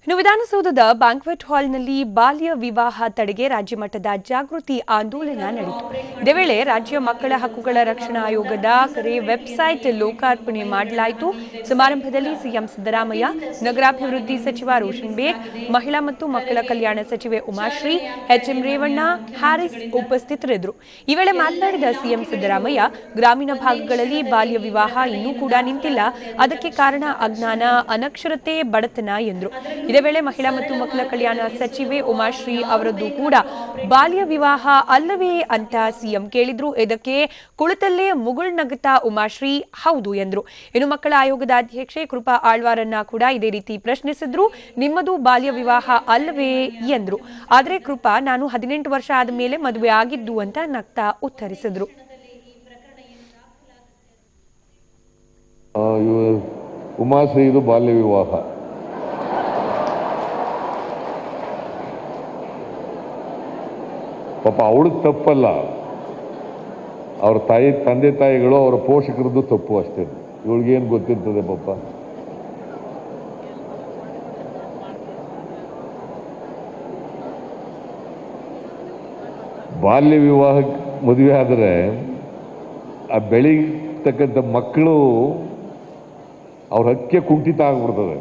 ಇನ್ನು ವಿಧಾನಸೌಧದ ಬ್ಯಾಂಕ್ವೆಟ್ ಹಾಲ್ನಲ್ಲಿ ಬಾಲ್ಯ ವಿವಾಹ ತಡೆಗೆ ರಾಜ್ಯ ಮಟ್ಟದ ಜಾಗೃತಿ ಆಂದೋಲನ ನಡೆಯಿತು. ಇದೇ ವೇಳೆ ರಾಜ್ಯ ಮಕ್ಕಳ ಹಕ್ಕುಗಳ ರಕ್ಷಣಾ ಆಯೋಗದ ಕರೆ ವೆಬ್ಸೈಟ್ ಲೋಕಾರ್ಪಣೆ ಮಾಡಲಾಯಿತು. ಸಮಾರಂಭದಲ್ಲಿ ಸಿಎಂ ಸಿದ್ದರಾಮಯ್ಯ, ನಗರಾಭಿವೃದ್ಧಿ ಸಚಿವ ರೋಷನ್ ಬೇಗ್, ಮಹಿಳಾ ಮತ್ತು ಮಕ್ಕಳ ಕಲ್ಯಾಣ ಸಚಿವೆ ಉಮಾಶ್ರೀ, ಎಚ್ಎಂ ರೇವಣ್ಣ, ಹ್ಯಾರಿಸ್ ಉಪಸ್ಥಿತರಿದ್ದರು. ಈ ವೇಳೆ ಮಾತನಾಡಿದ ಸಿಎಂ ಸಿದ್ದರಾಮಯ್ಯ, ಗ್ರಾಮೀಣ ಭಾಗಗಳಲ್ಲಿ ಬಾಲ್ಯ ವಿವಾಹ ಇನ್ನೂ ಕೂಡ ನಿಂತಿಲ್ಲ. ಅದಕ್ಕೆ ಕಾರಣ ಅಜ್ಞಾನ, ಅನಕ್ಷರತೆ, ಬಡತನ ಎಂದರು. ಇದೇ ವೇಳೆ ಮಹಿಳಾ ಮತ್ತು ಮಕ್ಕಳ ಕಲ್ಯಾಣ ಸಚಿವೆ ಉಮಾಶ್ರೀ ಅವರದ್ದು ಕೂಡ ಬಾಲ್ಯ ವಿವಾಹ ಅಲ್ಲವೇ ಅಂತ ಸಿಎಂ ಕೇಳಿದ್ರು. ಇದಕ್ಕೆ ಕುಳಿತಲ್ಲೇ ಮುಗುಳ್ನಗುತ್ತಾ ಉಮಾಶ್ರೀ ಹೌದು ಎಂದ್ರು. ಇನ್ನು ಮಕ್ಕಳ ಆಯೋಗದ ಅಧ್ಯಕ್ಷೆ ಕೃಪಾ ಆಳ್ವಾರನ್ನ ಕೂಡ ಇದೇ ರೀತಿ ಪ್ರಶ್ನಿಸಿದ್ರು. ನಿಮ್ಮದು ಬಾಲ್ಯ ವಿವಾಹ ಅಲ್ಲವೇ ಎಂದ್ರು. ಆದರೆ ಕೃಪಾ, ನಾನು 18 ವರ್ಷ ಆದ ಮೇಲೆ ಮದುವೆ ಆಗಿದ್ದು ಅಂತ ನಗ್ತಾ ಉತ್ತರಿಸಿದ್ರು. ಉಮಾಶ್ರೀ ಇದು ಬಾಲ್ಯ ವಿವಾಹ. ಪಾಪ ಅವಳಿಗೆ ತಪ್ಪಲ್ಲ, ಅವ್ರ ತಂದೆ ತಾಯಿಗಳು ಅವರ ಪೋಷಕರದ್ದು ತಪ್ಪು ಅಷ್ಟೇ. ಇವಳಿಗೇನು ಗೊತ್ತಿರ್ತದೆ ಪಾಪ. ಬಾಲ್ಯ ವಿವಾಹ ಮದುವೆ ಆದರೆ ಆ ಬೆಳೀತಕ್ಕಂಥ ಮಕ್ಕಳು ಅವ್ರ ಹಕ್ಕೆ ಕುಂಠಿತ ಆಗ್ಬಿಡ್ತದೆ.